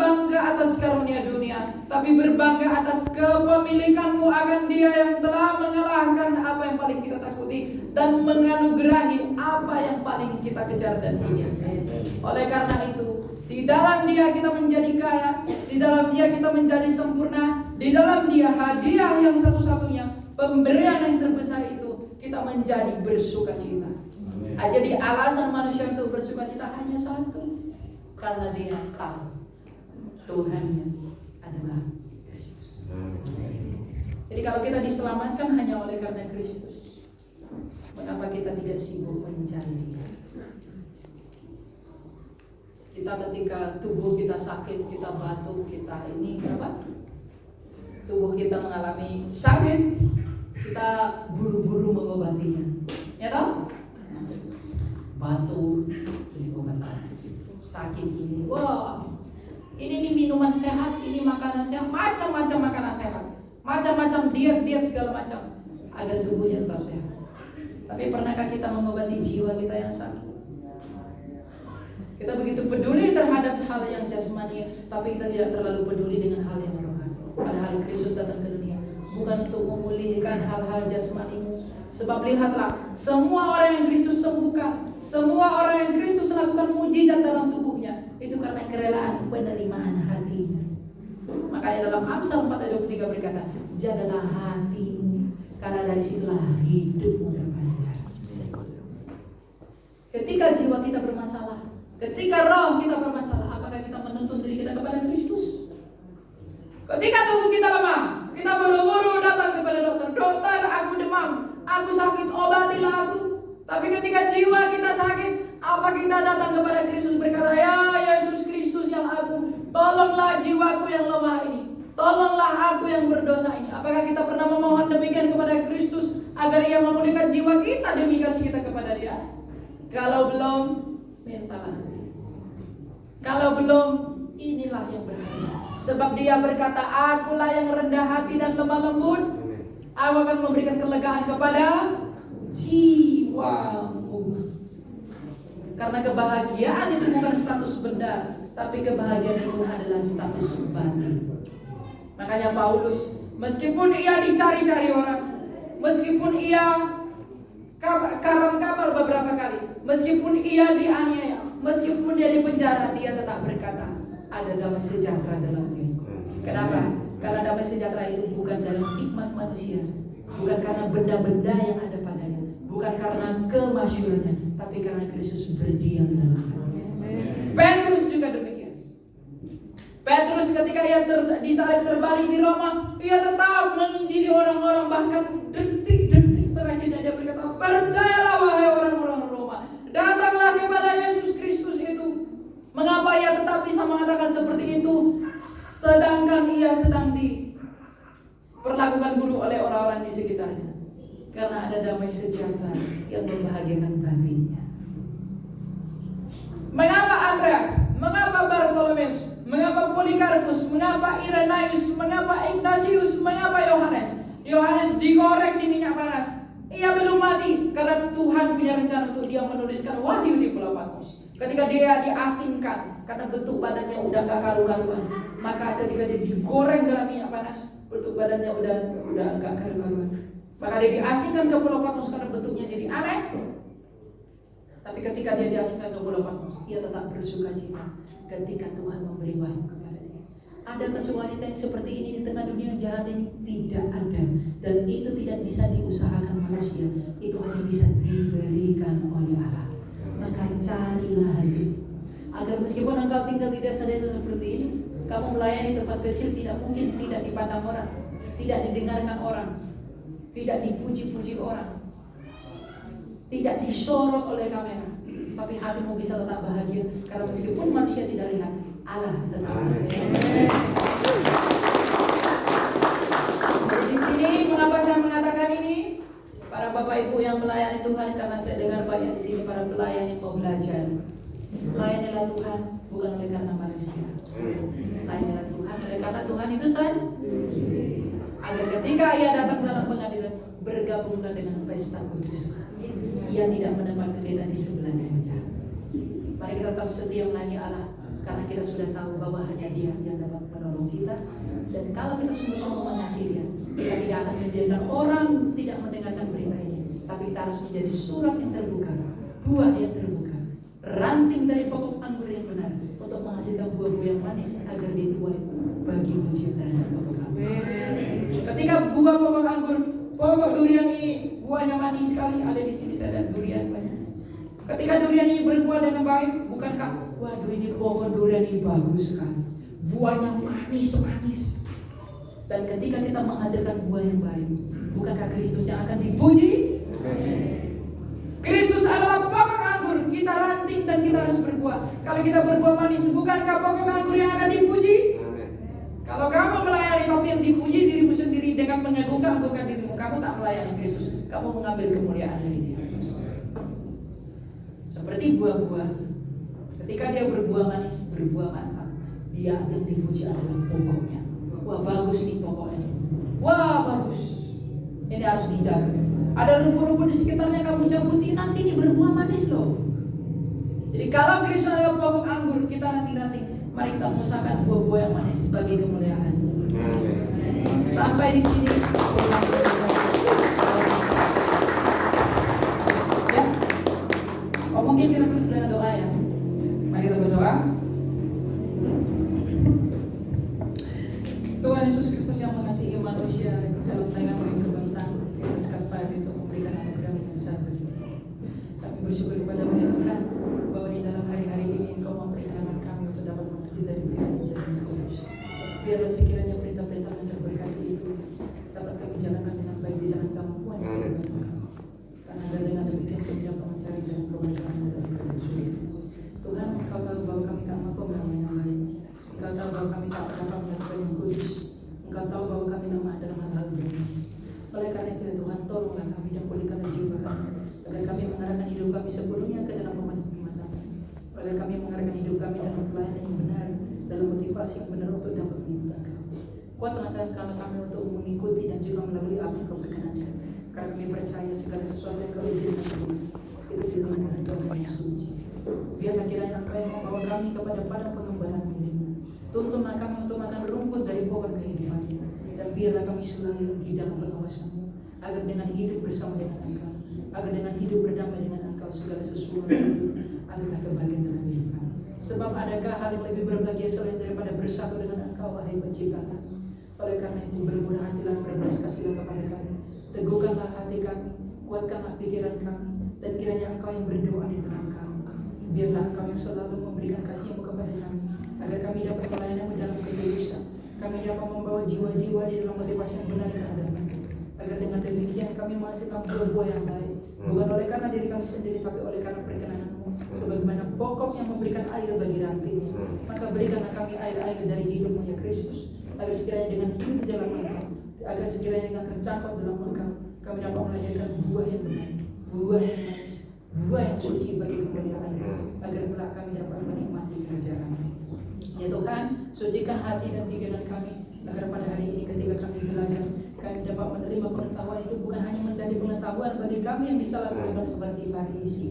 berbangga atas karunia dunia, tapi berbangga atas kepemilikanmu akan Dia yang telah mengalahkan apa yang paling kita takuti dan menganugerahi apa yang paling kita kejar dan ingin. Oleh karena itu, di dalam Dia kita menjadi kaya, di dalam Dia kita menjadi sempurna, di dalam Dia hadiah yang satu-satunya, pemberian yang terbesar itu, kita menjadi bersukacita. Jadi alasan manusia untuk bersukacita hanya satu, karena dia tahu Tuhannya adalah Kristus. Jadi kalau kita diselamatkan hanya oleh karena Kristus, mengapa kita tidak sibuk mencari Dia? Kita ketika tubuh kita sakit, kita batuk, kita ini apa? Tubuh kita mengalami sakit, kita buru-buru mengobatinya. Ya tahu? Batuk, beli obat sakit ini. Wah, ini minuman sehat, ini makanan sehat, macam-macam makanan sehat, macam-macam diet segala macam agar tubuhnya tetap sehat. Tapi pernahkah kita mengobati jiwa kita yang sakit? Kita begitu peduli terhadap hal yang jasmani, tapi kita tidak terlalu peduli dengan hal yang rohani. Padahal Kristus datang ke dunia bukan untuk memulihkan hal-hal jasmanimu. Sebab lihatlah, semua orang yang Kristus sembuhkan, semua orang yang Kristus lakukan mujizat dalam tubuhnya, itu karena kerelaan penerimaan hatinya. Makanya dalam Amsal 4:23 berkata, jagalah hatimu, karena dari situlah hidupmu terpancar. Ketika jiwa kita bermasalah, ketika roh kita bermasalah, apakah kita menuntun diri kita kepada Kristus? Ketika tubuh kita lemah, kita buru-buru datang kepada dokter. Dokter, aku demam, aku sakit, obatilah aku. Tapi ketika jiwa kita sakit, apa kita datang kepada Kristus berkata, ya Yesus Kristus yang agung, tolonglah jiwaku yang lemah ini, tolonglah aku yang berdosa ini. Apakah kita pernah memohon demikian kepada Kristus agar Ia memulihkan jiwa kita demi kasih kita kepada Dia? Kalau belum, mintalah. Kalau belum, inilah yang berharga. Sebab Dia berkata, akulah yang rendah hati dan lemah lembut, aku akan memberikan kelegaan kepada jiwamu. Karena kebahagiaan itu bukan status benda, tapi kebahagiaan itu adalah status batin. Makanya Paulus, meskipun ia dicari-cari orang, meskipun ia karam kapal beberapa kali, meskipun ia dianiaya, meskipun dia di penjara, dia tetap berkata, ada damai sejahtera dalam diriku. Kenapa? Karena damai sejahtera itu bukan dalam hikmat manusia, bukan karena benda-benda yang ada padanya, bukan karena kemasyhurannya, tapi karena Kristus berdiam dalam hatinya. Petrus juga demikian. Petrus ketika ia disalib terbalik di Roma, ia tetap menginjili orang-orang, bahkan detik-detik terakhir dia berkata, percayalah wahai orang-orang Roma, datanglah kepada Yesus Kristus itu. Mengapa ia tetap bisa mengatakan seperti itu, sedangkan ia sedang diperlakukan buruk oleh orang-orang di sekitarnya? Karena ada damai sejahtera yang membahagiakan batinnya. Mengapa Andreas, mengapa Bartolomeus, mengapa Polikarpus, mengapa Irenaeus, mengapa Ignatius, mengapa Yohanes? Yohanes digoreng di minyak panas. Ia belum mati karena Tuhan punya rencana untuk dia menuliskan wahyu di Pulau Patmos. Ketika dia diasingkan karena bentuk badannya udah gak karu-karuan, maka ketika dia digoreng dalam minyak panas, bentuk badannya udah gak karu-karuan. Maka dia diasingkan ke Pulau Patmos karena bentuknya jadi aneh. Tapi ketika dia diasingkan ke Pulau Patmos, ia tetap bersukacita ketika Tuhan memberi wahyu kepada dia. Adakah wanita yang seperti ini di tengah dunia yang jahat ini? Tidak ada. Dan itu tidak bisa diusahakan manusia. Itu hanya bisa diberikan oleh Allah. Maka carilah hidup, agar meskipun engkau tinggal di desa-desa seperti ini, kamu melayani tempat kecil, tidak mungkin tidak dipandang orang, tidak didengarkan orang, tidak dipuji-puji orang, tidak disorot oleh kamera, tapi hatimu bisa tetap bahagia. Karena meskipun manusia tidak lihat, Allah tetap ada. Jadi di sini mengapa saya mengatakan ini? Para bapak ibu yang melayani Tuhan, karena saya dengar banyak di sini para pelayan yang mau belajar. Layanilah Tuhan bukan oleh karena manusia. Layanilah Tuhan oleh karena Tuhan itu sendiri. Agar ketika ia datang dalam pengadilan, bergabunglah dengan pesta kudus. Ia tidak menempatkan kita di sebelah kanan. Mari kita tetap setia melayani Allah, Karena kita sudah tahu bahwa hanya Dia yang dapat menolong kita. Dan kalau kita sungguh-sungguh mengasihi Dia, kita tidak akan membiarkan orang tidak mendengarkan berita ini. Tapi kita harus menjadi surat yang terbuka, buah yang terbuka, ranting dari pokok anggur yang benar, untuk menghasilkan buah-buah yang manis agar dituai bagi pujian terhadap pokok anggur. Ketika buah pokok anggur, pokok durian ini buahnya manis sekali, ada di sini saya lihat durian banyak. Ketika durian ini berbuah dengan baik, bukankah waduh ini pohon durian ini bagus sekali, buahnya manis-manis. Dan ketika kita menghasilkan buah yang baik, bukankah Kristus yang akan dipuji? Kristus adalah pokok anggur, kita ranting dan kita harus berbuah. Kalau kita berbuah manis, bukankah pokok anggur yang akan dipuji? Kalau kamu melayani tapi yang dipuji dirimu sendiri dengan mengagungkan dirimu, kamu tak melayani Kristus, kamu mengambil kemuliaan dari Dia. Seperti buah-buah, ketika dia berbuah manis, berbuah mantap, dia yang dipuji adalah pokoknya. Wah bagus nih pokoknya, wah bagus, ini harus dijaga. Ada rumput-rumput di sekitarnya kamu cabuti, nanti ini berbuah manis loh. Jadi kalau Kristus adalah pokok anggur, kita nanti mari kita mengusahakan buah-buah yang manis sebagai kemuliaan. Sampai di sini. Ya. Oh, mungkin kita tutup dengan doa ya. Mari kita berdoa. Tuhan Yesus Kristus yang mengasihi manusia dalam tayangan yang terbentang di atas Kalvari untuk memberikan anugerah yang besar bagi kita. Kami bersyukur kepada-Mu ya Tuhan, bahwa di dalam hari-hari ini Engkau memperkenankan kami untuk dapat mengerti dari Firman-Mu Kudus. Biarlah sekiranya perintah-perintah yang terberkati itu dapat kami jalankan dengan baik di dalam kemampuan yang kami berikan. Karena dengan demikian kami dapat mencari dan kebenaran dari Kristus. Tuhan, Engkau tahu bahwa kami tak mampu melakukan yang lain. Engkau tahu bahwa kami tak dapat melakukan yang kudus. Engkau tahu bahwa kami lemah dalam hal-hal dunia. Oleh karena itu ya Tuhan, tolonglah kami dan pulihkanlah jiwa kami, agar kami mengarahkan hidup kami sepenuhnya ke dalam pemandang-Mu. Agar kami mengarahkan hidup kami dalam pelayanan yang benar, dalam motivasi yang benar untuk dapat mengikuti Engkau. Kuatkan kami untuk mengikuti dan juga melalui apa yang Kau perkenankan. Karena kami percaya segala sesuatu yang Kau izinkan itu dilakukan Tuhan yang suci. Biarlah kiranya Engkau yang membawa kami kepada padang pengembaraan ini. Tuntunlah kami untuk makan rumput dari pohon kehidupan, dan biarlah kami selalu di dalam pengawasan-Mu, agar dengan hidup bersama dengan Engkau, agar dengan hidup berdamai dengan Engkau, segala sesuatu itu adalah kebahagiaan dalam hidup kami. Sebab adakah hal yang lebih berbahagia selain daripada bersatu dengan Engkau, wahai Pencipta kami? Oleh karena itu bermurah hatilah, berbelas kasihlah kepada kami, teguhkanlah hati kami, kuatkanlah pikiran kami, dan kiranya Engkau yang berdoa di dalam kami. Biarlah Engkau yang selalu memberikan kasih-Mu kepada kami, agar kami dapat melayani dalam ketulusan. Kami dapat membawa jiwa-jiwa di dalam motivasi yang benar ke hadapan. Agar dengan demikian kami menghasilkan buah-buah yang baik, bukan oleh karena diri kami sendiri, tapi oleh karena perkenan-Mu. Sebagaimana pokok yang memberikan air bagi rantingnya, maka berikanlah kami air-air dari hidup-Mu ya Kristus, agar sekiranya dengan hidup di dalam Engkau, agar sekiranya dengan tercangkap dalam Engkau, kami dapat melahirkan buah yang benar, buah yang manis, buah yang suci bagi kemuliaan-Mu, agar kelak kami dapat menikmati kerajaan-Mu. Ya Tuhan, sucikan hati dan pikiran kami, agar pada hari ini ketika kami belajar, kami dapat menerima pengetahuan itu bukan hanya menjadi pengetahuan bagi kami yang bisa lakukan seperti Farisi,